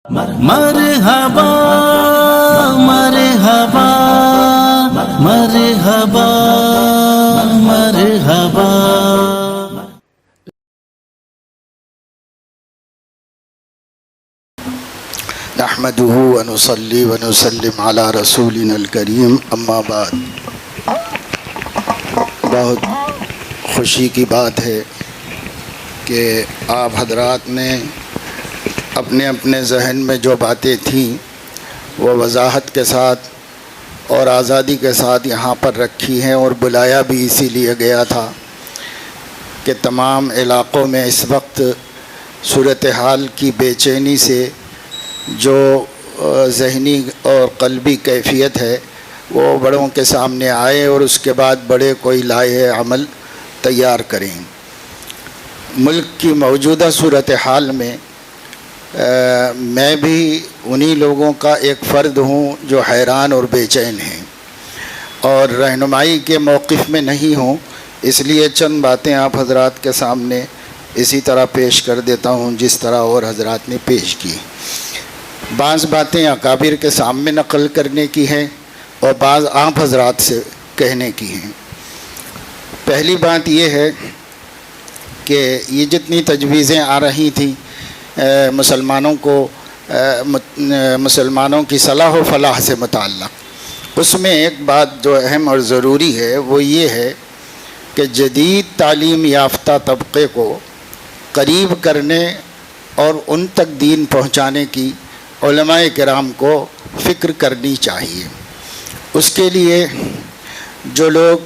مرحبا مرحبا مرحبا مرحبا. نحمده ونصلي ونسلم على رسولنا الکریم اما بعد. بہت خوشی کی بات ہے کہ آپ حضرات نے اپنے اپنے ذہن میں جو باتیں تھیں وہ وضاحت کے ساتھ اور آزادی کے ساتھ یہاں پر رکھی ہیں، اور بلایا بھی اسی لیے گیا تھا کہ تمام علاقوں میں اس وقت صورتحال کی بے چینی سے جو ذہنی اور قلبی کیفیت ہے وہ بڑوں کے سامنے آئے اور اس کے بعد بڑے کوئی لائحہ عمل تیار کریں. ملک کی موجودہ صورتحال میں میں بھی انہی لوگوں کا ایک فرد ہوں جو حیران اور بے چین ہیں اور رہنمائی کے موقف میں نہیں ہوں، اس لیے چند باتیں آپ حضرات کے سامنے اسی طرح پیش کر دیتا ہوں جس طرح اور حضرات نے پیش کی. بعض باتیں اکابر کے سامنے نقل کرنے کی ہیں اور بعض آپ حضرات سے کہنے کی ہیں. پہلی بات یہ ہے کہ یہ جتنی تجویزیں آ رہی تھیں مسلمانوں کی صلاح و فلاح سے متعلق، اس میں ایک بات جو اہم اور ضروری ہے وہ یہ ہے کہ جدید تعلیم یافتہ طبقے کو قریب کرنے اور ان تک دین پہنچانے کی علماء کرام کو فکر کرنی چاہیے. اس کے لیے جو لوگ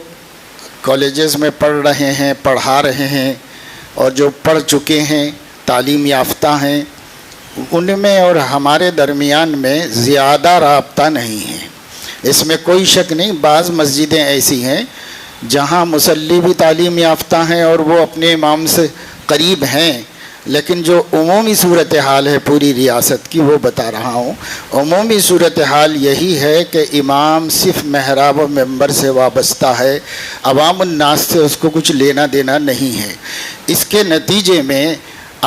کالجز میں پڑھ رہے ہیں، پڑھا رہے ہیں اور جو پڑھ چکے ہیں، تعلیم یافتہ ہیں، ان میں اور ہمارے درمیان میں زیادہ رابطہ نہیں ہے، اس میں کوئی شک نہیں. بعض مسجدیں ایسی ہیں جہاں مصلی بھی تعلیم یافتہ ہیں اور وہ اپنے امام سے قریب ہیں، لیکن جو عمومی صورتحال ہے پوری ریاست کی وہ بتا رہا ہوں. عمومی صورتحال یہی ہے کہ امام صرف محراب و ممبر سے وابستہ ہے، عوام الناس سے اس کو کچھ لینا دینا نہیں ہے. اس کے نتیجے میں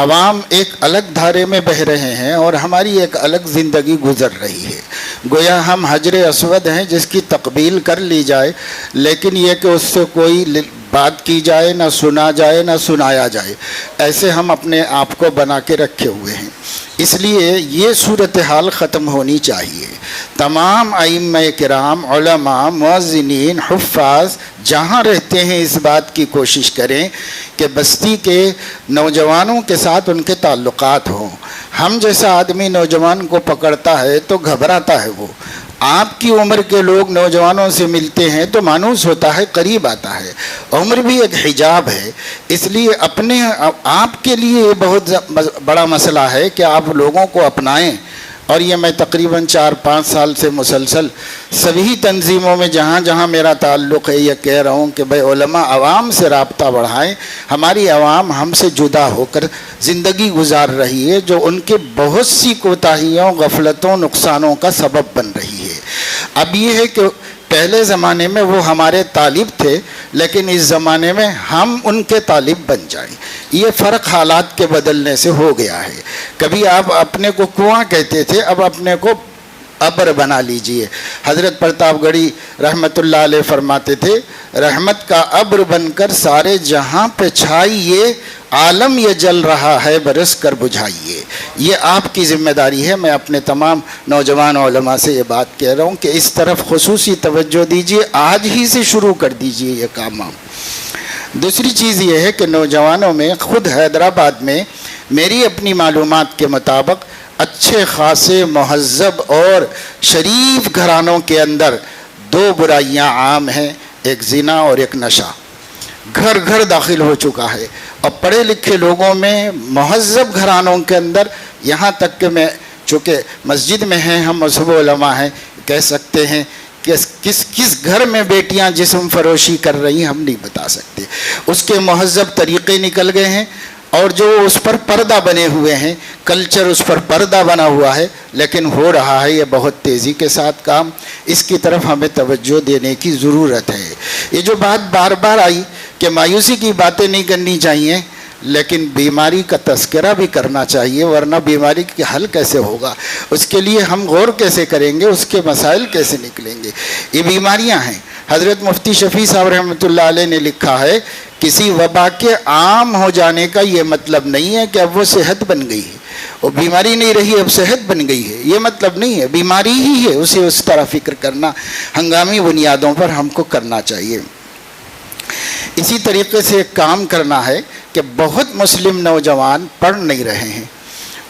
عوام ایک الگ دھارے میں بہہ رہے ہیں اور ہماری ایک الگ زندگی گزر رہی ہے. گویا ہم حجر اسود ہیں جس کی تقبیل کر لی جائے، لیکن یہ کہ اس سے کوئی بات کی جائے، نہ سنا جائے، نہ سنایا جائے، ایسے ہم اپنے آپ کو بنا کے رکھے ہوئے ہیں. اس لیے یہ صورتحال ختم ہونی چاہیے. تمام ائمہ کرام، علماء، مؤذنین، حفاظ جہاں رہتے ہیں اس بات کی کوشش کریں کہ بستی کے نوجوانوں کے ساتھ ان کے تعلقات ہوں. ہم جیسا آدمی نوجوان کو پکڑتا ہے تو گھبراتا ہے. وہ آپ کی عمر کے لوگ نوجوانوں سے ملتے ہیں تو مانوس ہوتا ہے، قریب آتا ہے. عمر بھی ایک حجاب ہے، اس لیے اپنے آپ کے لیے یہ بہت بڑا مسئلہ ہے کہ آپ لوگوں کو اپنائیں. اور یہ میں تقریباً 4-5 سال سے مسلسل سبھی تنظیموں میں جہاں جہاں میرا تعلق ہے یہ کہہ رہا ہوں کہ بھائی علماء عوام سے رابطہ بڑھائیں. ہماری عوام ہم سے جدا ہو کر زندگی گزار رہی ہے جو ان کے بہت سی کوتاہیوں، غفلتوں، نقصانوں کا سبب بن رہی ہے. اب یہ ہے کہ پہلے زمانے میں وہ ہمارے طالب تھے، لیکن اس زمانے میں ہم ان کے طالب بن جائیں. یہ فرق حالات کے بدلنے سے ہو گیا ہے. کبھی آپ اپنے کو کنواں کہتے تھے، اب اپنے کو ابر بنا لیجئے. حضرت پرتاپ گڑھی رحمت اللہ علیہ فرماتے تھے، رحمت کا ابر بن کر سارے جہاں پہ چھائیے، عالم یہ جل رہا ہے برس کر بجھائیے. یہ آپ کی ذمہ داری ہے. میں اپنے تمام نوجوان علماء سے یہ بات کہہ رہا ہوں کہ اس طرف خصوصی توجہ دیجیے، آج ہی سے شروع کر دیجیے یہ کام. دوسری چیز یہ ہے کہ نوجوانوں میں خود حیدرآباد میں میری اپنی معلومات کے مطابق اچھے خاصے مہذب اور شریف گھرانوں کے اندر 2 برائیاں عام ہیں، ایک زنا اور ایک نشہ. گھر گھر داخل ہو چکا ہے. اور پڑھے لکھے لوگوں میں مہذب گھرانوں کے اندر، یہاں تک کہ میں چونکہ مسجد میں ہیں، ہم مذہب علماء ہیں، کہہ سکتے ہیں کہ کس گھر میں بیٹیاں جسم فروشی کر رہی ہیں ہم نہیں بتا سکتے. اس کے مہذب طریقے نکل گئے ہیں اور جو اس پر پردہ بنے ہوئے ہیں، کلچر اس پر پردہ بنا ہوا ہے، لیکن ہو رہا ہے یہ بہت تیزی کے ساتھ کام. اس کی طرف ہمیں توجہ دینے کی ضرورت ہے. یہ جو بات بار بار آئی کہ مایوسی کی باتیں نہیں کرنی چاہیے، لیکن بیماری کا تذکرہ بھی کرنا چاہیے، ورنہ بیماری کا حل کیسے ہوگا؟ اس کے لیے ہم غور کیسے کریں گے؟ اس کے مسائل کیسے نکلیں گے؟ یہ بیماریاں ہیں۔ حضرت مفتی شفیع صاحب رحمۃ اللہ علیہ نے لکھا ہے، کسی وبا کے عام ہو جانے کا یہ مطلب نہیں ہے کہ اب وہ صحت بن گئی ہے، وہ بیماری نہیں رہی اب صحت بن گئی ہے، یہ مطلب نہیں ہے، بیماری ہی ہے، اسے اس طرح فکر کرنا ہنگامی بنیادوں پر ہم کو کرنا چاہیے۔ اسی طریقے سے ایک کام کرنا ہے کہ بہت مسلم نوجوان پڑھ نہیں رہے ہیں،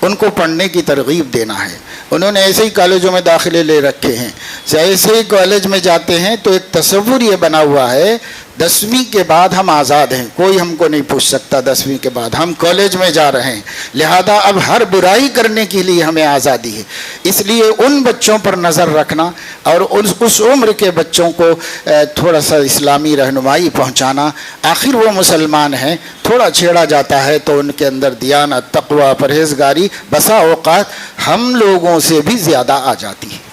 ان کو پڑھنے کی ترغیب دینا ہے۔ انہوں نے ایسے ہی کالجوں میں داخلے لے رکھے ہیں، ایسے ہی کالج میں جاتے ہیں تو ایک تصور یہ بنا ہوا ہے 10ویں کے بعد ہم آزاد ہیں، کوئی ہم کو نہیں پوچھ سکتا، 10ویں کے بعد ہم کالج میں جا رہے ہیں، لہذا اب ہر برائی کرنے کے لیے ہمیں آزادی ہے۔ اس لیے ان بچوں پر نظر رکھنا اور اس عمر کے بچوں کو تھوڑا سا اسلامی رہنمائی پہنچانا، آخر وہ مسلمان ہیں، تھوڑا چھیڑا جاتا ہے تو ان کے اندر دیانت، تقوی، پرہیزگاری بسا اوقات ہم لوگوں سے بھی زیادہ آ جاتی ہے۔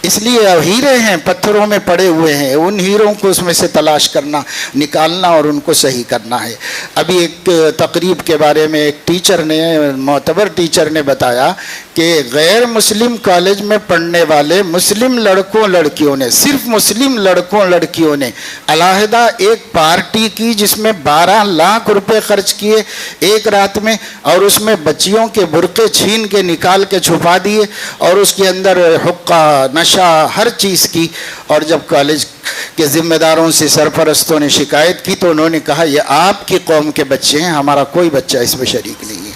اس لیے ہیرے ہیں پتھروں میں پڑے ہوئے ہیں، ان ہیروں کو اس میں سے تلاش کرنا، نکالنا اور ان کو صحیح کرنا ہے۔ ابھی ایک تقریب کے بارے میں ایک ٹیچر نے، معتبر ٹیچر نے بتایا کہ غیر مسلم کالج میں پڑھنے والے مسلم لڑکوں لڑکیوں نے، صرف مسلم لڑکوں لڑکیوں نے علیحدہ ایک پارٹی کی جس میں 12 لاکھ روپے خرچ کیے ایک رات میں، اور اس میں بچیوں کے برقعے چھین کے نکال کے چھپا دیے اور اس کے اندر حقہ، نشہ، ہر چیز کی۔ اور جب کالج کے ذمہ داروں سے سرپرستوں نے شکایت کی تو انہوں نے کہا یہ آپ کی قوم کے بچے ہیں، ہمارا کوئی بچہ اس میں شریک نہیں ہے۔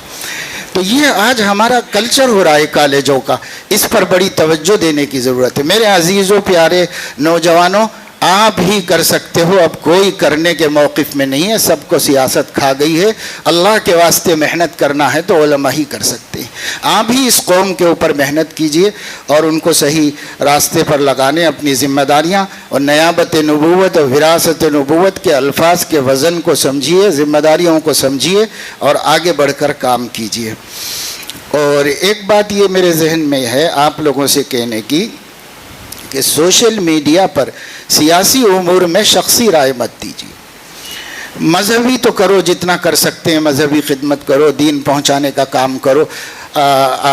تو یہ آج ہمارا کلچر ہو رہا ہے کالجوں کا، اس پر بڑی توجہ دینے کی ضرورت ہے۔ میرے عزیزوں، پیارے نوجوانوں، آپ ہی کر سکتے ہو، اب کوئی کرنے کے موقف میں نہیں ہے، سب کو سیاست کھا گئی ہے۔ اللہ کے واسطے محنت کرنا ہے تو علماء ہی کر سکتے ہیں۔ آپ ہی اس قوم کے اوپر محنت کیجئے اور ان کو صحیح راستے پر لگانے اپنی ذمہ داریاں اور نیابت نبوت اور وراثت نبوت کے الفاظ کے وزن کو سمجھیے، ذمہ داریوں کو سمجھیے اور آگے بڑھ کر کام کیجئے۔ اور ایک بات یہ میرے ذہن میں ہے آپ لوگوں سے کہنے کی کہ سوشل میڈیا پر سیاسی امور میں شخصی رائے مت دیجیے۔ مذہبی تو کرو، جتنا کر سکتے ہیں مذہبی خدمت کرو، دین پہنچانے کا کام کرو،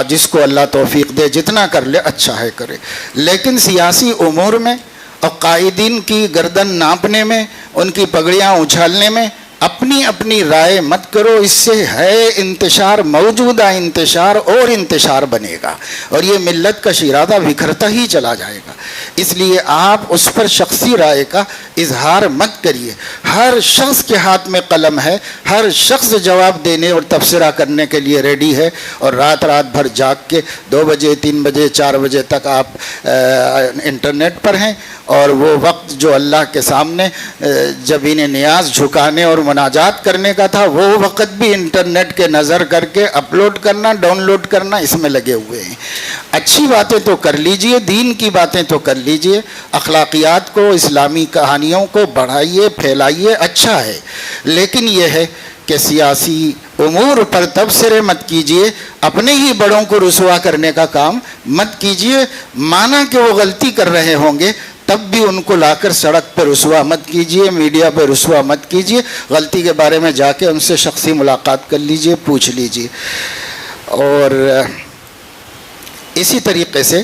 جس کو اللہ توفیق دے جتنا کر لے اچھا ہے کرے، لیکن سیاسی امور میں اور قائدین کی گردن ناپنے میں، ان کی پگڑیاں اچھالنے میں اپنی اپنی رائے مت کرو۔ اس سے ہے انتشار، موجودہ انتشار اور انتشار بنے گا اور یہ ملت کا شیرازہ بکھرتا ہی چلا جائے گا۔ اس لیے آپ اس پر شخصی رائے کا اظہار مت کریے۔ ہر شخص کے ہاتھ میں قلم ہے، ہر شخص جواب دینے اور تبصرہ کرنے کے لیے ریڈی ہے، اور رات بھر جاگ کے 2 بجے 3 بجے 4 بجے تک آپ انٹرنیٹ پر ہیں، اور وہ وقت جو اللہ کے سامنے جب انہیں نیاز جھکانے اور مناجات کرنے کا تھا، وہ وقت بھی انٹرنیٹ کے نظر کر کے اپلوڈ کرنا، ڈاؤن لوڈ کرنا، اس میں لگے ہوئے ہیں۔ اچھی باتیں تو کر لیجئے، دین کی باتیں تو کر لیجئے، اخلاقیات کو، اسلامی کہانیوں کو بڑھائیے، پھیلائیے، اچھا ہے، لیکن یہ ہے کہ سیاسی امور پر تبصرے مت کیجئے، اپنے ہی بڑوں کو رسوا کرنے کا کام مت کیجئے۔ مانا کہ وہ غلطی کر رہے ہوں گے تب بھی ان کو لا کر سڑک پہ رسوا مت کیجئے، میڈیا پہ رسوا مت کیجئے، غلطی کے بارے میں جا کے ان سے شخصی ملاقات کر لیجئے، پوچھ لیجئے۔ اور اسی طریقے سے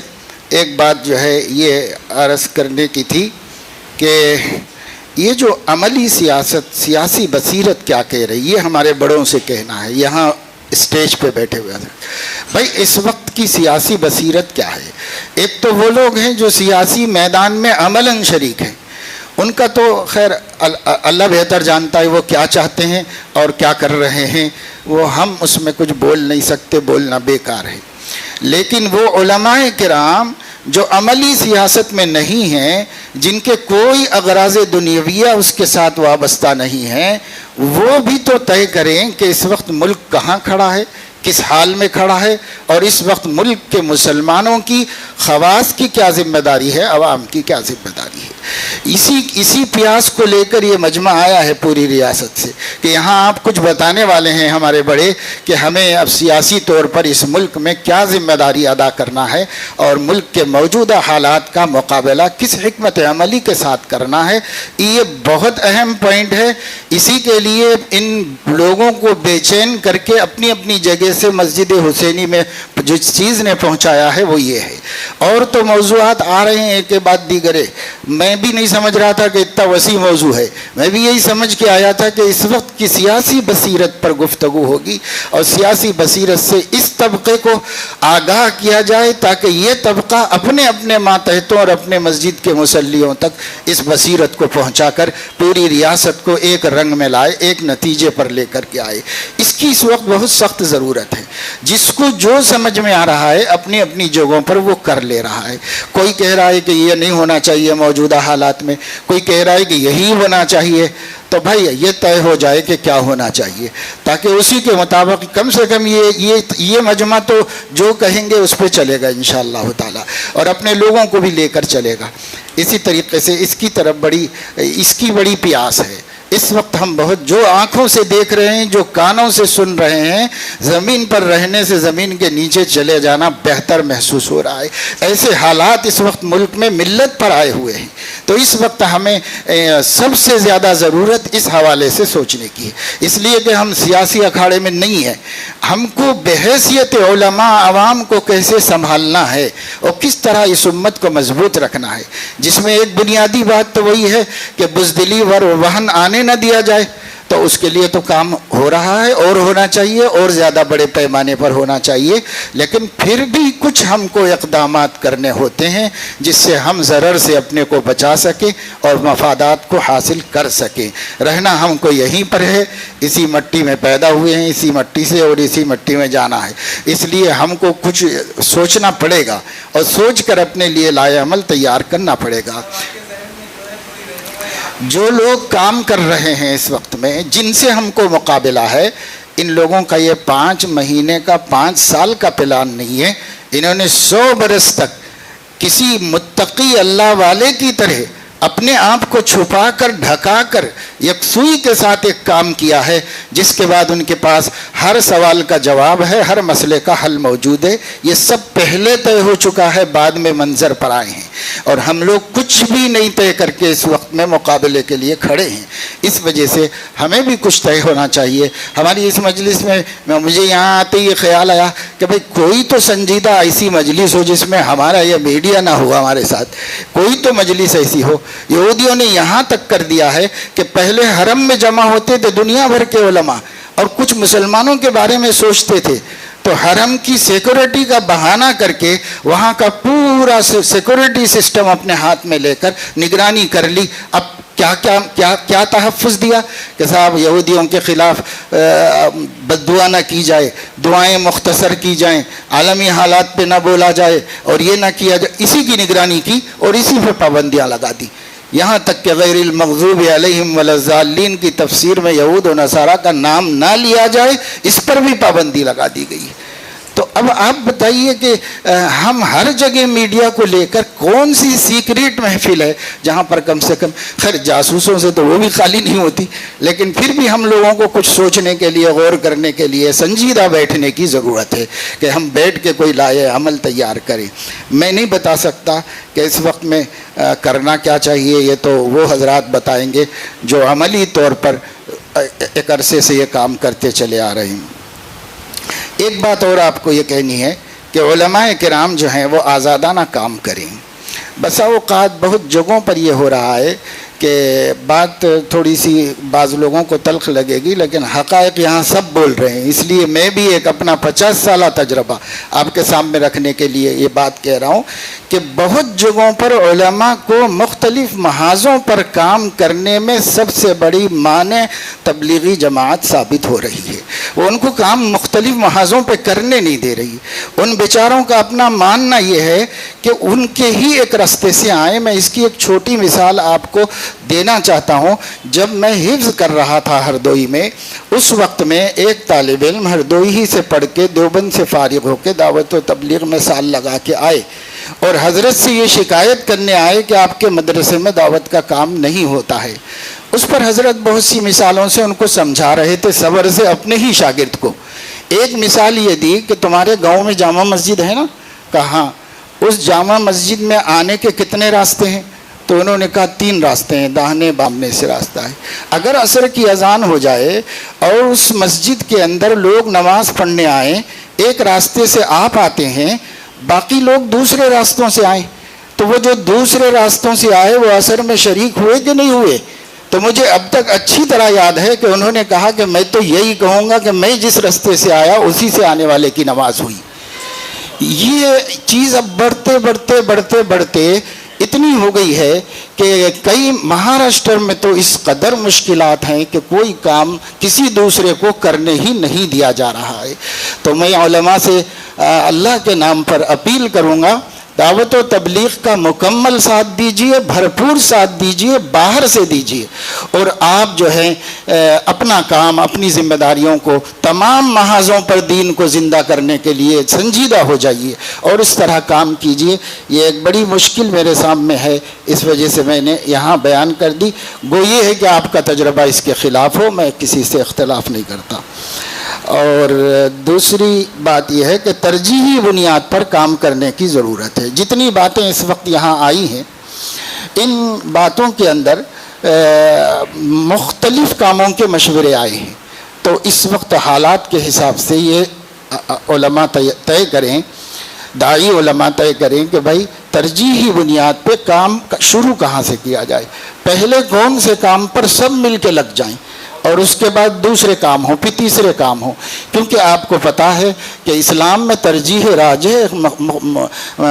ایک بات جو ہے یہ عرض کرنے کی تھی کہ یہ جو عملی سیاست، سیاسی بصیرت کیا کہہ رہی ہے، یہ ہمارے بڑوں سے کہنا ہے، یہاں اسٹیج پہ بیٹھے ہوئے ہیں بھائی۔ اس وقت کی سیاسی بصیرت کیا ہے؟ ایک تو وہ لوگ ہیں جو سیاسی میدان میں عملاً شریک ہیں، ان کا تو خیر اللہ بہتر جانتا ہے وہ کیا چاہتے ہیں اور کیا کر رہے ہیں، وہ ہم اس میں کچھ بول نہیں سکتے، بولنا بیکار ہے۔ لیکن وہ علماء کرام جو عملی سیاست میں نہیں ہیں، جن کے کوئی اغراض دنیاویہ اس کے ساتھ وابستہ نہیں ہیں، وہ بھی تو طے کریں کہ اس وقت ملک کہاں کھڑا ہے، کس حال میں کھڑا ہے، اور اس وقت ملک کے مسلمانوں کی، خواص کی کیا ذمہ داری ہے، عوام کی کیا ذمہ داری ہے۔ اسی پیاس کو لے کر یہ مجمع آیا ہے پوری ریاست سے کہ یہاں آپ کچھ بتانے والے ہیں ہمارے بڑے کہ ہمیں اب سیاسی طور پر اس ملک میں کیا ذمہ داری ادا کرنا ہے اور ملک کے موجودہ حالات کا مقابلہ کس حکمت عملی کے ساتھ کرنا ہے. یہ بہت اہم پوائنٹ ہے. اسی کے لیے ان لوگوں کو بے چین کر کے اپنی اپنی جگہ سے مسجد حسینی میں جس چیز نے پہنچایا ہے وہ یہ ہے. اور تو موضوعات آ رہے ہیں ایک کے بعد دیگرے. میں بھی نہیں سمجھ رہا تھا کہ اتنا وسیع موضوع ہے. میں بھی یہی سمجھ کے آیا تھا کہ اس وقت کی سیاسی بصیرت پر گفتگو ہوگی اور سیاسی بصیرت سے اس طبقے کو آگاہ کیا جائے تاکہ یہ طبقہ اپنے اپنے ماتحتوں اور اپنے مسجد کے مصلیوں تک اس بصیرت کو پہنچا کر پوری ریاست کو ایک رنگ میں لائے, ایک نتیجے پر لے کر کے آئے. اس کی اس وقت بہت سخت ضرورت ہے. جس کو جو سمجھ میں آ رہا ہے اپنی اپنی جگہوں پر وہ کر لے رہا ہے. کوئی کہہ رہا ہے کہ یہ نہیں ہونا چاہیے موجودہ حالات میں, کوئی کہہ رہا ہے کہ یہی ہونا چاہیے. تو بھائی یہ طے ہو جائے کہ کیا ہونا چاہیے تاکہ اسی کے مطابق کم سے کم یہ مجمع تو جو کہیں گے اس پہ چلے گا انشاءاللہ تعالی اور اپنے لوگوں کو بھی لے کر چلے گا. اسی طریقے سے اس کی طرف اس کی بڑی پیاس ہے. اس وقت ہم بہت جو آنکھوں سے دیکھ رہے ہیں, جو کانوں سے سن رہے ہیں, زمین پر رہنے سے زمین کے نیچے چلے جانا بہتر محسوس ہو رہا ہے. ایسے حالات اس وقت ملک میں ملت پر آئے ہوئے ہیں. تو اس وقت ہمیں سب سے زیادہ ضرورت اس حوالے سے سوچنے کی ہے. اس لیے کہ ہم سیاسی اکھاڑے میں نہیں ہیں. ہم کو بحیثیت علماء عوام کو کیسے سنبھالنا ہے اور کس طرح اس امت کو مضبوط رکھنا ہے, جس میں ایک بنیادی بات تو وہی ہے کہ بزدلی ور وہن آنے نہ دیا جائے. تو اس کے لیے تو کام ہو رہا ہے اور ہونا چاہیے اور زیادہ بڑے پیمانے پر ہونا چاہیے. لیکن پھر بھی کچھ ہم کو اقدامات کرنے ہوتے ہیں جس سے ہم ضرر سے اپنے کو بچا سکیں اور مفادات کو حاصل کر سکیں. رہنا ہم کو یہیں پر ہے, اسی مٹی میں پیدا ہوئے ہیں, اسی مٹی سے اور اسی مٹی میں جانا ہے. اس لیے ہم کو کچھ سوچنا پڑے گا اور سوچ کر اپنے لیے لائے عمل تیار کرنا پڑے گا. جو لوگ کام کر رہے ہیں اس وقت میں, جن سے ہم کو مقابلہ ہے, ان لوگوں کا یہ 5 مہینے کا 5 سال کا پلان نہیں ہے. انہوں نے 100 برس تک کسی متقی اللہ والے کی طرح اپنے آپ کو چھپا کر ڈھکا کر یکسوئی کے ساتھ ایک کام کیا ہے, جس کے بعد ان کے پاس ہر سوال کا جواب ہے, ہر مسئلے کا حل موجود ہے. یہ سب پہلے طے ہو چکا ہے, بعد میں منظر پر آئے ہیں اور ہم لوگ کچھ بھی نہیں طے کر کے اس وقت میں مقابلے کے لیے کھڑے ہیں. اس وجہ سے ہمیں بھی کچھ طے ہونا چاہیے. ہماری اس مجلس میں مجھے یہاں آتے ہی خیال آیا کہ بھئی کوئی تو سنجیدہ ایسی مجلس ہو جس میں ہمارا یہ میڈیا نہ ہوا ہمارے ساتھ, کوئی تو مجلس ایسی ہو. یہودیوں نے یہاں تک کر دیا ہے کہ پہلے حرم میں جمع ہوتے تھے دنیا بھر کے علماء اور کچھ مسلمانوں کے بارے میں سوچتے تھے, تو حرم کی سیکورٹی کا بہانہ کر کے وہاں کا پورا سیکورٹی سسٹم اپنے ہاتھ میں لے کر نگرانی کر لی. اب کیا تحفظ دیا کہ صاحب یہودیوں کے خلاف بددعا نہ کی جائے, دعائیں مختصر کی جائیں, عالمی حالات پہ نہ بولا جائے اور یہ نہ کیا جائے. اسی کی نگرانی کی اور اسی پہ پابندیاں لگا دی. یہاں تک کہ غیر المغضوب علیہم ولا الضالین کی تفسیر میں یہود و نصارہ کا نام نہ لیا جائے, اس پر بھی پابندی لگا دی گئی. تو اب آپ بتائیے کہ ہم ہر جگہ میڈیا کو لے کر کون سی سیکریٹ محفل ہے جہاں پر کم سے کم, خیر جاسوسوں سے تو وہ بھی خالی نہیں ہوتی, لیکن پھر بھی ہم لوگوں کو کچھ سوچنے کے لیے, غور کرنے کے لیے سنجیدہ بیٹھنے کی ضرورت ہے کہ ہم بیٹھ کے کوئی لائے عمل تیار کریں. میں نہیں بتا سکتا کہ اس وقت میں کرنا کیا چاہیے, یہ تو وہ حضرات بتائیں گے جو عملی طور پر ایک عرصے سے یہ کام کرتے چلے آ رہے ہیں. ایک بات اور آپ کو یہ کہنی ہے کہ علماء کرام جو ہیں وہ آزادانہ کام کریں. بسا اوقات بہت جگہوں پر یہ ہو رہا ہے کہ بات تھوڑی سی بعض لوگوں کو تلخ لگے گی, لیکن حقائق یہاں سب بول رہے ہیں. اس لیے میں بھی ایک اپنا 50 سالہ تجربہ آپ کے سامنے رکھنے کے لیے یہ بات کہہ رہا ہوں کہ بہت جگہوں پر علماء کو مختلف محاذوں پر کام کرنے میں سب سے بڑی مانع تبلیغی جماعت ثابت ہو رہی ہے. وہ ان کو کام مختلف محاذوں پہ کرنے نہیں دے رہی. ان بیچاروں کا اپنا ماننا یہ ہے کہ ان کے ہی ایک راستے سے آئیں. میں اس کی ایک چھوٹی مثال آپ کو دینا چاہتا ہوں. جب میں حفظ کر رہا تھا ہردوئی میں, اس وقت میں ایک طالب علم ہردوئی ہی سے پڑھ کے دیوبند سے فارغ ہو کے دعوت و تبلیغ میں سال لگا کے آئے. اور حضرت سے یہ شکایت کرنے آئے کہ آپ کے مدرسے میں دعوت کا کام نہیں ہوتا ہے۔ اس پر حضرت بہت سی مثالوں سے ان کو سمجھا رہے تھے، صبر سے اپنے ہی شاگرد کو۔ ایک مثال یہ دی کہ تمہارے گاؤں میں جامع مسجد ہے نا؟ کہاں؟ اس جامع مسجد میں آنے کے کتنے راستے ہیں؟ تو انہوں نے کہا 3 راستے ہیں، داہنے بامنے سے راستہ ہے۔ اگر عصر کی اذان ہو جائے اور اس مسجد کے اندر لوگ نماز پڑھنے آئیں، ایک راستے سے آپ آتے ہیں، باقی لوگ دوسرے راستوں سے آئیں، تو وہ جو دوسرے راستوں سے آئے وہ عصر میں شریک ہوئے کہ نہیں ہوئے؟ تو مجھے اب تک اچھی طرح یاد ہے کہ انہوں نے کہا کہ میں تو یہی کہوں گا کہ میں جس راستے سے آیا اسی سے آنے والے کی نماز ہوئی۔ یہ چیز اب بڑھتے اتنی ہو گئی ہے کہ کئی مہاراشٹر میں تو اس قدر مشکلات ہیں کہ کوئی کام کسی دوسرے کو کرنے ہی نہیں دیا جا رہا ہے۔ تو میں علماء سے اللہ کے نام پر اپیل کروں گا، دعوت و تبلیغ کا مکمل ساتھ دیجیے، بھرپور ساتھ دیجیے، باہر سے دیجیے، اور آپ جو ہے اپنا کام، اپنی ذمہ داریوں کو تمام محاذوں پر دین کو زندہ کرنے کے لیے سنجیدہ ہو جائیے اور اس طرح کام کیجیے۔ یہ ایک بڑی مشکل میرے سامنے ہے، اس وجہ سے میں نے یہاں بیان کر دی۔ گو یہ ہے کہ آپ کا تجربہ اس کے خلاف ہو، میں کسی سے اختلاف نہیں کرتا۔ اور دوسری بات یہ ہے کہ ترجیحی بنیاد پر کام کرنے کی ضرورت ہے۔ جتنی باتیں اس وقت یہاں آئی ہیں، ان باتوں کے اندر مختلف کاموں کے مشورے آئے ہیں، تو اس وقت حالات کے حساب سے یہ علماء طے کریں، داعی علماء طے کریں کہ بھائی ترجیحی بنیاد پہ کام شروع کہاں سے کیا جائے، پہلے کون سے کام پر سب مل کے لگ جائیں اور اس کے بعد دوسرے کام ہوں، پھر تیسرے کام ہوں، کیونکہ آپ کو پتہ ہے کہ اسلام میں ترجیح راجح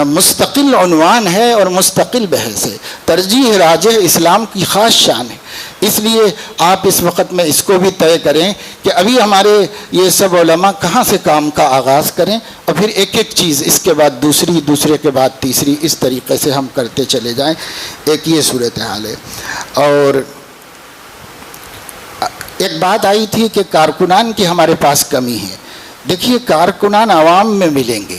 مستقل عنوان ہے اور مستقل بحث ہے۔ ترجیح راجح اسلام کی خاص شان ہے، اس لیے آپ اس وقت میں اس کو بھی طے کریں کہ ابھی ہمارے یہ سب علماء کہاں سے کام کا آغاز کریں، اور پھر ایک ایک چیز اس کے بعد دوسری، دوسرے کے بعد تیسری، اس طریقے سے ہم کرتے چلے جائیں۔ ایک یہ صورتحال ہے۔ اور ایک بات آئی تھی کہ کارکنان کی ہمارے پاس کمی ہے۔ دیکھیے، کارکنان عوام میں ملیں گے،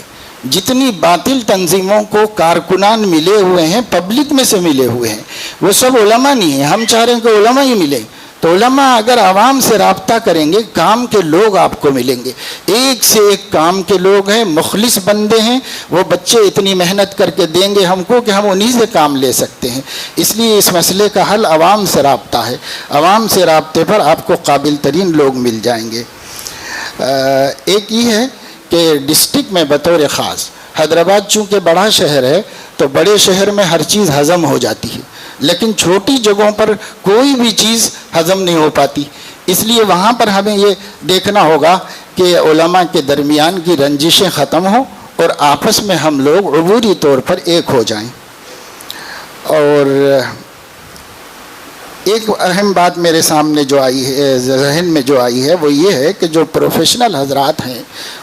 جتنی باطل تنظیموں کو کارکنان ملے ہوئے ہیں، پبلک میں سے ملے ہوئے ہیں، وہ سب علماء نہیں ہیں۔ ہم چاہ رہے ہیں کہ علماء ہی ملیں، تو علماء اگر عوام سے رابطہ کریں گے، کام کے لوگ آپ کو ملیں گے، ایک سے ایک کام کے لوگ ہیں، مخلص بندے ہیں، وہ بچے اتنی محنت کر کے دیں گے ہم کو کہ ہم انہی سے کام لے سکتے ہیں۔ اس لیے اس مسئلے کا حل عوام سے رابطہ ہے، عوام سے رابطے پر آپ کو قابل ترین لوگ مل جائیں گے۔ ایک یہ ہے کہ ڈسٹرکٹ میں بطور خاص حیدرآباد چونکہ بڑا شہر ہے تو بڑے شہر میں ہر چیز ہضم ہو جاتی ہے، لیکن چھوٹی جگہوں پر کوئی بھی چیز ہضم نہیں ہو پاتی، اس لیے وہاں پر ہمیں یہ دیکھنا ہوگا کہ علماء کے درمیان کی رنجشیں ختم ہوں اور آپس میں ہم لوگ عبوری طور پر ایک ہو جائیں۔ اور ایک اہم بات میرے سامنے جو آئی ہے، ذہن میں جو آئی ہے، وہ یہ ہے کہ جو پروفیشنل حضرات ہیں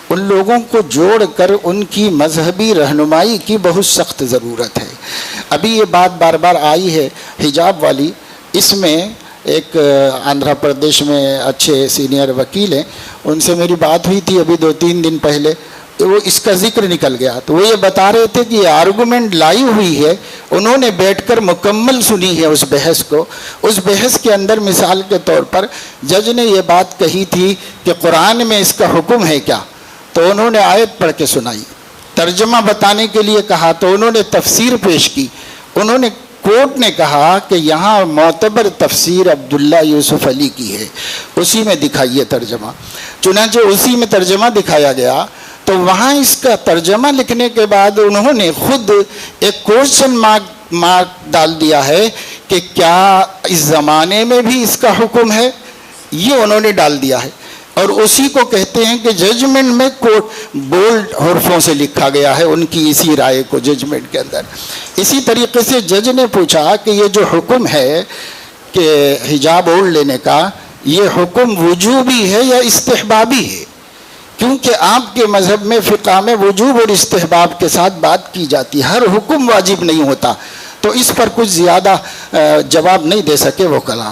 ان لوگوں کو جوڑ کر ان کی مذہبی رہنمائی کی بہت سخت ضرورت ہے۔ ابھی یہ بات بار بار آئی ہے حجاب والی، اس میں ایک آندھرا پردیش میں اچھے سینئر وکیل ہیں، ان سے میری بات ہوئی تھی ابھی 2-3 دن پہلے، وہ اس کا ذکر نکل گیا، تو وہ یہ بتا رہے تھے کہ یہ آرگومنٹ لائی ہوئی ہے، انہوں نے بیٹھ کر مکمل سنی ہے اس بحث کو۔ اس بحث کے اندر مثال کے طور پر جج نے یہ بات کہی تھی کہ قرآن میں اس کا حکم ہے کیا، تو انہوں نے آیت پڑھ کے سنائی، ترجمہ بتانے کے لیے کہا تو انہوں نے تفسیر پیش کی، انہوں نے کورٹ نے کہا کہ یہاں معتبر تفسیر عبداللہ یوسف علی کی ہے، اسی میں دکھائیے ترجمہ۔ چنانچہ اسی میں ترجمہ دکھایا گیا، تو وہاں اس کا ترجمہ لکھنے کے بعد انہوں نے خود ایک کوشچن مارک ڈال دیا ہے کہ کیا اس زمانے میں بھی اس کا حکم ہے، یہ انہوں نے ڈال دیا ہے، اور اسی کو کہتے ہیں کہ ججمنٹ میں بولڈ حرفوں سے لکھا گیا ہے ان کی اسی رائے کو ججمنٹ کے اندر۔ اسی طریقے سے جج نے پوچھا کہ یہ جو حکم ہے کہ حجاب اوڑھ لینے کا، یہ حکم وجوبی ہے یا استحبابی ہے، کیونکہ آپ کے مذہب میں فقہ میں وجوب اور استحباب کے ساتھ بات کی جاتی ہے، ہر حکم واجب نہیں ہوتا، تو اس پر کچھ زیادہ جواب نہیں دے سکے وہ کلا۔